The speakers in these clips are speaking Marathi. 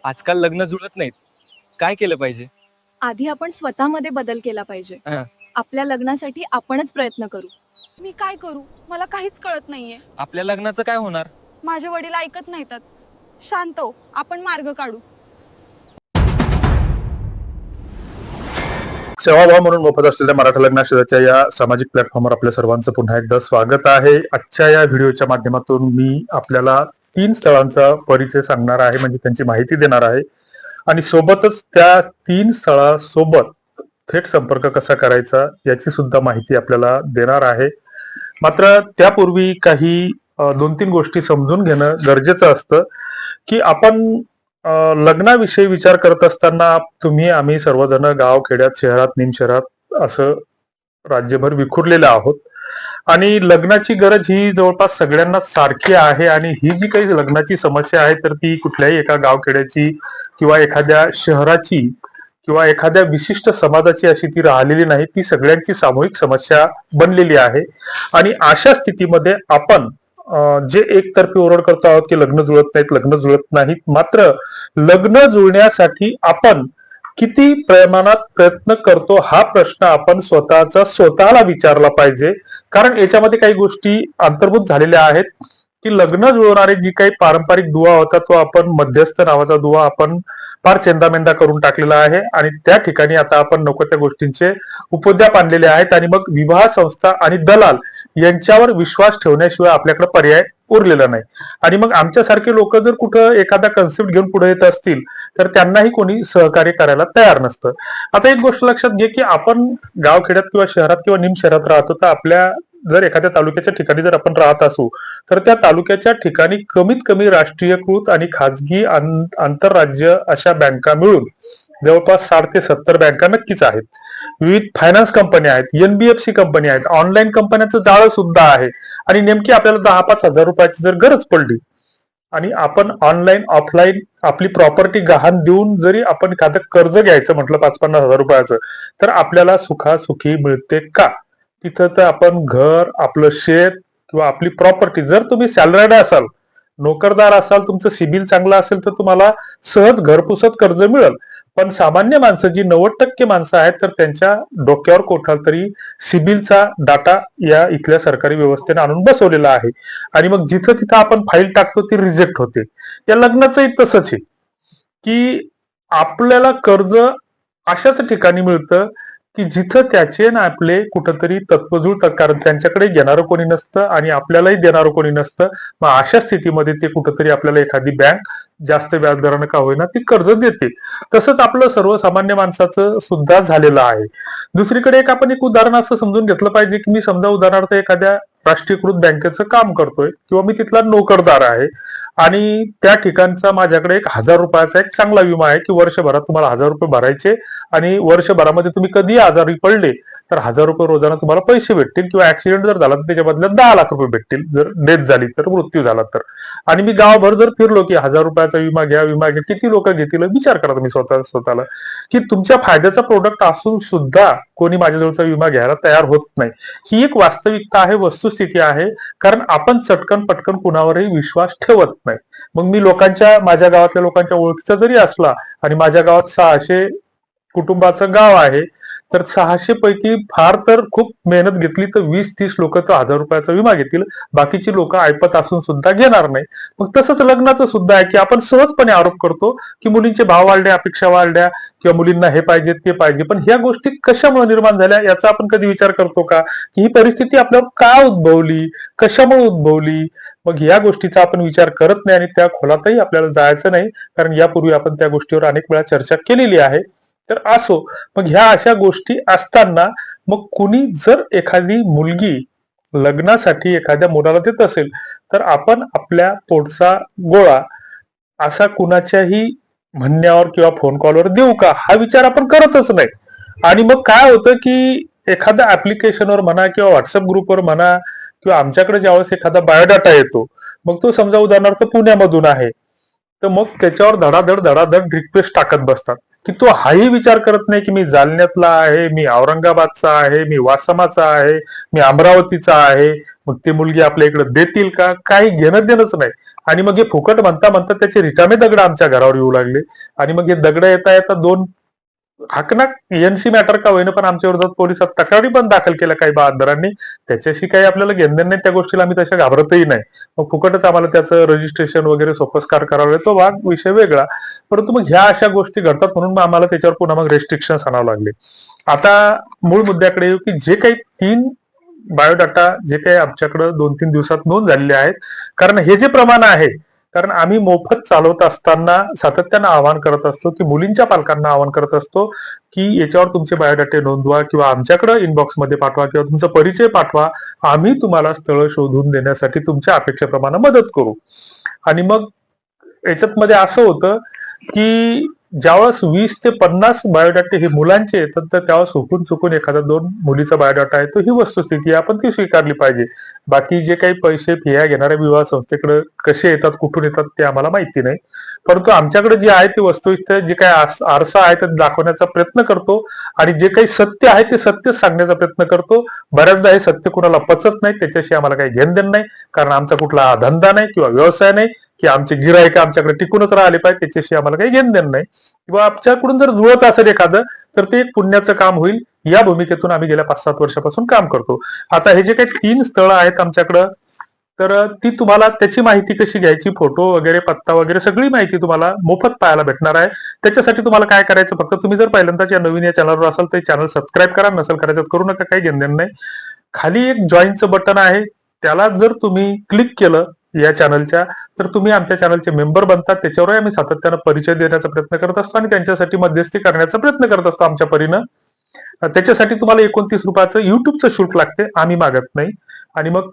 आजकाल लग्न जुळत नाहीत. काय केलं पाहिजे? आधी आपण स्वतःमध्ये बदल केला पाहिजे. हं. आपल्या लग्नासाठी आपणच प्रयत्न करू. मी काय करू मला काहीच कळत नाहीये. आपल्या लग्नाचं काय होणार? माझे वडील ऐकत नाहीत. शांत हो, आपण मार्ग काढू. सेवाभाव म्हणून मोफत असलेल्या मराठा लग्नाशिवाच्या या सामाजिक प्लॅटफॉर्मवर आपल्या सर्वांचं पुन्हा एकदा स्वागत आहे. आजच्या या व्हिडिओच्या माध्यमातून मी आपल्याला 3 स्थळांचा परिचय सांगणार आहे, म्हणजे त्यांची माहिती देणार आहे आणि सोबतच त्या 3 स्थळांसोबत थेट संपर्क कसा करायचा याची सुद्धा माहिती आपल्याला देणार आहे. मात्र त्यापूर्वी काही 2-3 गोष्टी समजून घेणं गरजेचं असतं की आपण लग्नाविषयी विचार करत असताना तुम्ही आम्ही सर्वजण गाव खेड्यात शहरात निमशहरात असं राज्यभर विखुरलेलं आहोत आणि लग्नाची गरज ही जवळपास सगळ्यांना सारखी आहे आणि ही जी काही लग्नाची समस्या आहे तर ती कुठल्याही एका गावखेड्याची किंवा एखाद्या शहराची किंवा एखाद्या विशिष्ट समाजाची अशी ती राहिलेली नाही, ती सगळ्यांची सामूहिक समस्या बनलेली आहे. आणि अशा स्थितीमध्ये आपण जे एकतर्फी ओरड करतो आहोत की लग्न जुळत नाहीत, मात्र लग्न जुळण्यासाठी आपण किती प्रमाणात प्रयत्न करतो हा प्रश्न आपण स्वतःला विचारला पाहिजे. कारण याच्यामध्ये काही गोष्टी अंतर्भूत झालेल्या आहेत की लग्न जुळवणारी जी काही पारंपरिक दुवा होता तो आपण मध्यस्थ नावाचा दुवा आपण फार चेंदामेंदा करून टाकलेला आहे आणि त्या ठिकाणी आता आपण नको त्या गोष्टींचे उपद्व्याप आणलेले आहेत आणि मग विवाह संस्था आणि दलाल यांच्यावर विश्वास ठेवण्याशिवाय आपल्याकडे पर्याय उरलेला नाही. आणि मग आमच्यासारखे लोक जर कुठं एखादा कन्सेप्ट घेऊन पुढे येत असतील तर त्यांनाही कोणी सहकार्य करायला तयार नसतं. आता एक गोष्ट लक्षात घे की आपण गावखेड्यात किंवा शहरात किंवा निम शहरात राहतो, तर आपल्या जर एखाद्या तालुक्याच्या ठिकाणी जर आपण राहत असू तर त्या तालुक्याच्या ठिकाणी कमीत कमी राष्ट्रीयकृत आणि खाजगी आंतरराज्य अशा बँका मिळून जवळपास 60 ते 70 बँका नक्कीच आहेत. विविध फायनान्स कंपन्या आहेत, एनबीएफसी कंपनी आहेत, ऑनलाईन कंपन्यांचं जाळं सुद्धा आहे. आणि नेमकी आपल्याला 10-5 हजार रुपयाची जर गरज पडली आणि आपण ऑनलाईन ऑफलाईन आपली प्रॉपर्टी गहाण देऊन जरी आपण एखादं कर्ज घ्यायचं म्हटलं 5-50 हजार रुपयाचं, तर आपल्याला सुखासुखी मिळते का? तिथं तर आपण घर, आपलं शेत किंवा आपली प्रॉपर्टी, जर तुम्ही सॅलरीड असाल, नोकरदार असाल, तुमचं सिबिल चांगलं असेल तर तुम्हाला सहज घरपुसत कर्ज मिळेल. पण सामान्य माणसं जी 90% माणसं आहेत तर त्यांच्या डोक्यावर कोठाल तरी सिबिलचा डाटा या इथल्या सरकारी व्यवस्थेने आणून बसवलेला आहे आणि मग जिथं तिथं आपण फाईल टाकतो ती रिजेक्ट होते. या लग्नाचंही तसंच आहे की आपल्याला कर्ज अशाच ठिकाणी मिळतं की जिथं त्याचे ना आपले कुठंतरी तत्व जुळतात, कारण त्यांच्याकडे घेणारं कोणी नसतं आणि आपल्यालाही देणारं कोणी नसतं. मग अशा स्थितीमध्ये ते कुठंतरी आपल्याला एखादी बँक जास्त व्याजदरानं का होईना ती कर्ज देते. तसंच आपलं सर्वसामान्य माणसाचं सुद्धा झालेलं आहे. दुसरीकडे एक उदाहरण असं समजून घेतलं पाहिजे की मी समजा उदाहरणार्थ एखाद्या राष्ट्रीयकृत बँकेचं काम करतोय किंवा मी तिथला नोकरदार आहे आणि त्या ठिकाणचा माझ्याकडे 1000 रुपयाचा एक चांगला विमा आहे की वर्षभरात तुम्हाला 1000 रुपये भरायचे आणि वर्षभरामध्ये तुम्ही कधी आजारी पडले तर 1000 रुपये रोजाना तुम्हाला पैसे भेटतील किंवा ऍक्सिडेंट जर झाला तर त्याच्या बदल्यात 10 लाख रुपये भेटतील, जर डेथ झाली तर, मृत्यू झाला तर. आणि मी गावभर जर फिरलो की 1000 रुपयाचा विमा घ्या, किती लोक घेतील विचार करा तुम्ही स्वतःला की तुमच्या फायद्याचा प्रोडक्ट असून सुद्धा कोणी माझ्याजवळचा विमा घ्यायला तयार होत नाही. ही एक वास्तविकता आहे, वस्तुस्थिती आहे. कारण आपण चटकन पटकन कुणावरही विश्वास ठेवत नाही. मग मी माझ्या गावातल्या लोकांच्या ओळखीचा जरी असला आणि माझ्या गावात 600 कुटुंबाचं गाव आहे तर 600 पैकी फार तर खूप मेहनत घेतली तर 20-30 लोक तर 1000 रुपयाचा विमा घेतील, बाकीची लोक ऐपत असून सुद्धा घेणार नाही. मग तसंच लग्नाचं सुद्धा आहे की आपण सहजपणे आरोप करतो की मुलींचे भाव वाढले, अपेक्षा वाढल्या किंवा मुलींना हे पाहिजे ते पाहिजे. पण ह्या गोष्टी कशामुळे निर्माण झाल्या याचा आपण कधी विचार करतो का की ही परिस्थिती आपल्यावर का उद्भवली, कशामुळे उद्भवली? मग या गोष्टीचा आपण विचार करत नाही आणि त्या खोलातही आपल्याला जायचं नाही, कारण यापूर्वी आपण त्या गोष्टीवर अनेक वेळा चर्चा केलेली आहे. तर असो, मग ह्या अशा गोष्टी असताना मग कुणी जर एखादी मुलगी लग्नासाठी एखाद्या मुलाला देत असेल तर आपण आपल्या पोटचा गोळा असा कुणाच्याही म्हणण्यावर किंवा फोन कॉलवर देऊ का हा विचार आपण करतच नाही. आणि मग काय होतं की एखाद्या ऍप्लिकेशनवर म्हणा किंवा व्हॉट्सअप ग्रुपवर म्हणा किंवा आमच्याकडे ज्यावेळेस एखादा बायोडाटा येतो, मग तो समजा उदाहरणार्थ पुण्यामधून आहे, तर मग त्याच्यावर धडाधड रिक्वेस्ट टाकत बसतात की तो हाही विचार करत नाही की मी जालन्यातला आहे, मी औरंगाबादचा आहे, मी वासमाचा आहे, मी अमरावतीचा आहे, मग ती मुलगी आपल्या इकडे देतील का, काही घेणं देणंच नाही. आणि मग हे फुकट म्हणता म्हणता त्याचे रिकामे दगड आमच्या घरावर येऊ लागले. आणि मग हे दगड येता येता दोन हाकना एनसी मॅटर का होईना पण आमच्या विरोधात पोलिसात तक्रारी पण दाखल केल्या काही बहादरांनी. त्याच्याशी काही आपल्याला घेणं नाही, त्या गोष्टीला आम्ही तशा घाबरतही नाही. मग फुकटच आम्हाला त्याचं रजिस्ट्रेशन वगैरे सोपस्कार करावं लागेल, तो भाग विषय वेगळा. परंतु मग ह्या अशा गोष्टी घडतात म्हणून मग आम्हाला त्याच्यावर पुन्हा मग रेस्ट्रिक्शन आणावं लागले. आता मूळ मुद्द्याकडे येऊ की जे काही 3 बायोडाटा जे काही आमच्याकडे 2-3 दिवसात नोंद झालेले आहेत, कारण हे जे प्रमाण आहे, कारण आम्ही मोफत चालवत असताना सातत्यानं आवाहन करत असतो की मुलींच्या पालकांना आवाहन करत असतो की याच्यावर तुमचे बायोडाटे नोंदवा किंवा आमच्याकडे इनबॉक्समध्ये पाठवा किंवा तुमचा परिचय पाठवा, आम्ही तुम्हाला स्थळ शोधून देण्यासाठी तुमच्या अपेक्षेप्रमाणे मदत करू. आणि मग याच्यात मध्ये असं होतं की ज्यावेळेस 20 ते 50 बायोडाटे हे मुलांचे येतात तर त्यावेळेस चुकून एखादा 2 मुलीचा बायोडाटा आहे, तो ही वस्तुस्थिती आहे, आपण ती स्वीकारली पाहिजे. बाकी जे काही पैसे फिया घेणाऱ्या विवाह संस्थेकडे कसे येतात, कुठून येतात ते आम्हाला माहिती नाही. परंतु आमच्याकडे जे आहे ते वस्तुस्थिती जे काही आरसा आहे ते दाखवण्याचा प्रयत्न करतो आणि जे काही सत्य आहे ते सत्य सांगण्याचा प्रयत्न करतो. बऱ्याचदा हे सत्य कुणाला पचत नाही, त्याच्याशी आम्हाला काही घेणं देणं नाही, कारण आमचा कुठला धंदा नाही किंवा व्यवसाय नाही की आमचे गिराईक आमच्याकडे टिकूनच राहिले पाहिजे, त्याच्याशी आम्हाला काही घेणं देणं नाही. किंवा आमच्याकडून जर जुळत असेल एखादं तर ते एक पुण्याचं काम होईल, या भूमिकेतून आम्ही गेल्या 5-7 वर्षापासून काम करतो. आता हे जे काही 3 स्थळं आहेत आमच्याकडं, तर ती तुम्हाला त्याची माहिती कशी घ्यायची, फोटो वगैरे, पत्ता वगैरे सगळी माहिती तुम्हाला मोफत पाहायला भेटणार आहे. त्याच्यासाठी तुम्हाला काय करायचं, फक्त तुम्ही जर पहिल्यांदाच या नवीन या चॅनलवर असाल तर चॅनल सबस्क्राईब करा, नसेल करायचं करू नका, काही घेणं देणं नाही. खाली एक जॉईनचं बटन आहे, त्याला जर तुम्ही क्लिक केलं या चॅनलच्या तर तुम्ही आमच्या चॅनलचे मेंबर बनतात. त्याच्यावर आम्ही सातत्यानं परिचय देण्याचा प्रयत्न करत असतो आणि त्यांच्यासाठी मध्यस्थी करण्याचा प्रयत्न करत असतो आमच्या परीनं. त्याच्यासाठी तुम्हाला 29 रुपयाचं युट्यूबचं शुल्क लागते, आम्ही मागत नाही. आणि मग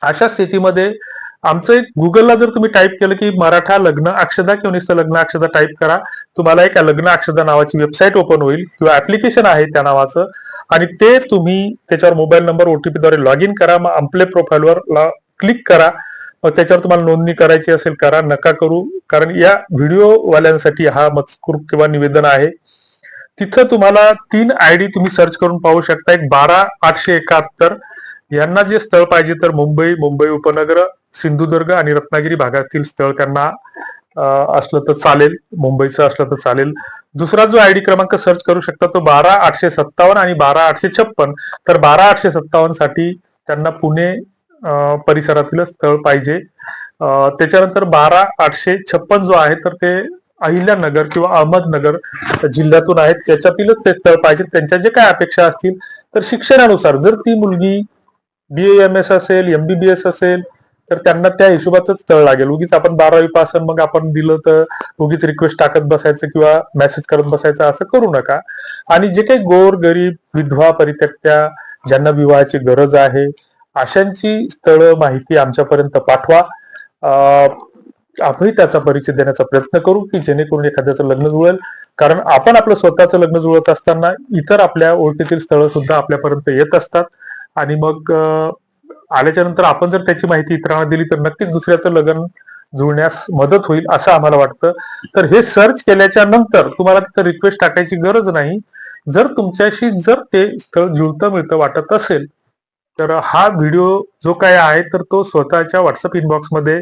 अशा स्थितीमध्ये आमचं एक गुगलला जर तुम्ही टाईप केलं की मराठा लग्न अक्षदा किंवा नुसतं लग्न अक्षदा टाईप करा, तुम्हाला एक लग्न अक्षदा नावाची वेबसाईट ओपन होईल किंवा ऍप्लिकेशन आहे त्या नावाचं, आणि ते तुम्ही त्याच्यावर मोबाईल नंबर OTP द्वारे लॉग इन करा. मग आपल्या प्रोफाईलवर क्लिक करा. मग त्याच्यावर तुम्हाला नोंदणी करायची असेल करा, नका करू, कारण या व्हिडिओवाल्यांसाठी हा मजकूर किंवा निवेदन आहे. तिथं तुम्हाला 3 ID तुम्ही सर्च करून पाहू शकता. एक 12871 यांना जे स्थळ पाहिजे तर मुंबई उपनगर, सिंधुदुर्ग आणि रत्नागिरी भागातील स्थळ त्यांना असलं तर चालेल, मुंबईचं असलं तर चालेल. दुसरा जो ID क्रमांक सर्च करू शकता तो 12857 आणि 12856. तर 12857 साठी त्यांना पुणे परिसरातील स्थळ पाहिजे. त्याच्यानंतर 12856 जो आहे तर ते अहिल्यानगर किंवा अहमदनगर जिल्ह्यातून आहेत, त्याच्यातीलच ते स्थळ पाहिजे. त्यांच्या जे काय अपेक्षा असतील तर शिक्षणानुसार जर ती मुलगी BAMS असेल, MBBS असेल तर त्यांना त्या हिशोबाच स्थळ लागेल. उगीच आपण 12वी पास मग आपण दिलं तर उगीच रिक्वेस्ट टाकत बसायचं किंवा मेसेज करत बसायचं, असं करू नका. आणि जे काही गोर गरीब विधवा परित्यक्त्या ज्यांना विवाहाची गरज आहे अशांची स्थळ माहिती आमच्यापर्यंत पाठवा. आम्ही त्याचा परिचय देण्याचा प्रयत्न करू की जेणेकरून एखाद्याचं लग्न जुळेल. कारण आपण आपलं स्वतःचं लग्न जुळत असताना इतर आपल्या ओळखीतील स्थळं सुद्धा आपल्यापर्यंत येत असतात. आणि मग आल्याच्या नंतर आपण जर त्याची माहिती इतरांना दिली तर नक्कीच दुसऱ्याचं लग्न जुळण्यास मदत होईल असं आम्हाला वाटतं. तर हे सर्च केल्याच्या नंतर तुम्हाला तिथं रिक्वेस्ट टाकायची गरज नाही. जर तुमच्याशी जर ते स्थळ जुळतं मिळतं वाटत असेल तर हा व्हिडिओ जो काय आहे तर तो स्वतःच्या व्हॉट्सअप इनबॉक्समध्ये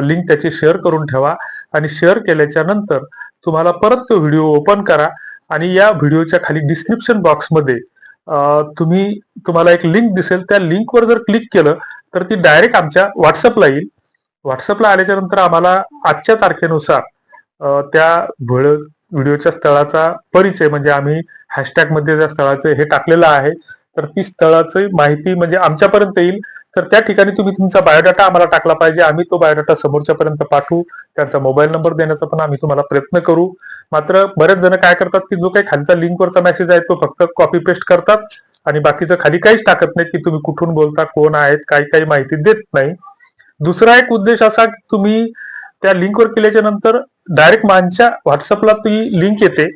लिंक त्याची शेअर करून ठेवा. आणि शेअर केल्याच्या नंतर तुम्हाला परत तो व्हिडिओ ओपन करा आणि या व्हिडिओच्या खाली डिस्क्रिप्शन बॉक्समध्ये तुम्हाला एक लिंक दिसेल. त्या लिंकवर जर क्लिक केलं तर ती डायरेक्ट आमच्या व्हॉट्सअपला येईल. व्हॉट्सअपला आल्याच्या नंतर आम्हाला आजच्या तारखेनुसार त्या व्हिडिओच्या स्थळाचा परिचय म्हणजे आम्ही हॅशटॅग मध्ये त्या स्थळाचे हे टाकलेलं आहे, तर ती स्थळाची माहिती म्हणजे आमच्यापर्यंत येईल. तर त्या ठिकाणी तुम्ही तुमचा बायोडाटा आम्हाला टाकला पाहिजे. आम्ही तो बायोडाटा समोरच्यापर्यंत पाठवू. त्यांचा मोबाईल नंबर देण्याचा पण आम्ही तुम्हाला प्रयत्न करू. मात्र बरेच जण काय करतात की जो काही खालचा लिंकवरचा मेसेज आहे तो फक्त कॉपी पेस्ट करतात आणि बाकीचं खाली काहीच टाकत नाही की तुम्ही कुठून बोलता, कोण आहेत, काही माहिती देत नाही. दुसरा एक उद्देश असा की तुम्ही त्या लिंकवर केल्याच्या नंतर डायरेक्ट माझ्या व्हॉट्सअपला ती लिंक येते.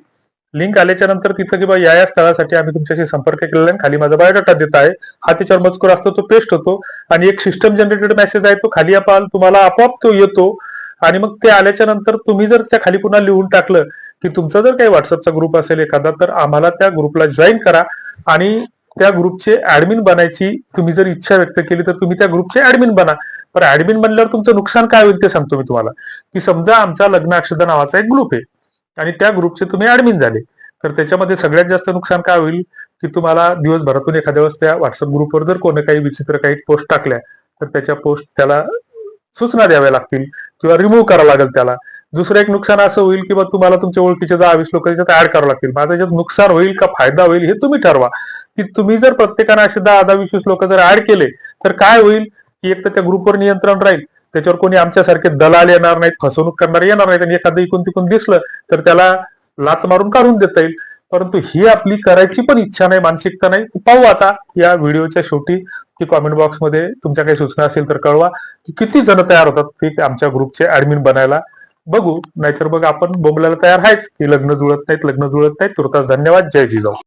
लिंक आल्याच्या नंतर तिथं की बा या स्थळासाठी आम्ही तुमच्याशी संपर्क केलेला आहे, खाली माझा बायोडाटा देत आहे, हा त्याच्यावर मजकूर असतो तो पेस्ट होतो आणि एक सिस्टम जनरेटेड मेसेज आहे तो खाली तुम्हाला आपोआप तो येतो. आणि मग ते आल्याच्या नंतर तुम्ही जर त्या खाली पुन्हा लिहून टाकलं की तुमचा जर काही व्हॉट्सअपचा ग्रुप असेल एखादा, तर आम्हाला त्या ग्रुपला जॉईन करा आणि त्या ग्रुपचे ऍडमिन बनायची तुम्ही जर इच्छा व्यक्त केली तर तुम्ही त्या ग्रुपचे ऍडमिन बना. पण ऍडमिन बनल्यावर तुमचं नुकसान काय होईल ते सांगतो मी तुम्हाला. की समजा आमचा लग्न अक्षदा नावाचा एक ग्रुप आहे आणि त्या ग्रुपचे तुम्ही ऍडमिन झाले, तर त्याच्यामध्ये सगळ्यात जास्त नुकसान काय होईल की तुम्हाला दिवसभरातून एखाद्या वेळेस त्या व्हॉट्सअप ग्रुपवर जर कोणी काही विचित्र काही पोस्ट टाकल्या तर त्याच्या पोस्ट त्याला सूचना द्याव्या लागतील किंवा रिमूव्ह करावं लागेल त्याला. दुसरं एक नुकसान असं होईल की तुम्हाला तुमच्या ओळखीचे 10-20 लोक त्याच्यात ऍड करावं लागतील. माझं त्याच्यात नुकसान होईल का फायदा होईल हे तुम्ही ठरवा. की तुम्ही जर प्रत्येकाने असे 10-20 लोक जर ऍड केले तर काय होईल की एक तर त्या ग्रुपवर नियंत्रण राहील, त्याच्यावर कोणी आमच्यासारखे दलाल येणार नाहीत, फसवणूक करणारे येणार नाहीत आणि एखादं इकून तिकून दिसलं तर त्याला लात मारून काढून देता येईल. परंतु ही आपली करायची पण इच्छा नाही, मानसिकता नाही. पाहू आता या व्हिडिओच्या शेवटी की कॉमेंट बॉक्समध्ये तुमच्या काही सूचना असतील तर कळवा की किती जण तयार होतात ते आमच्या ग्रुपचे ऍडमिन बनायला. बघू, नाहीतर मग आपण बोंबलायला तयार आहेच की लग्न जुळत नाहीत. तुर्तास धन्यवाद. जय जिजाऊ.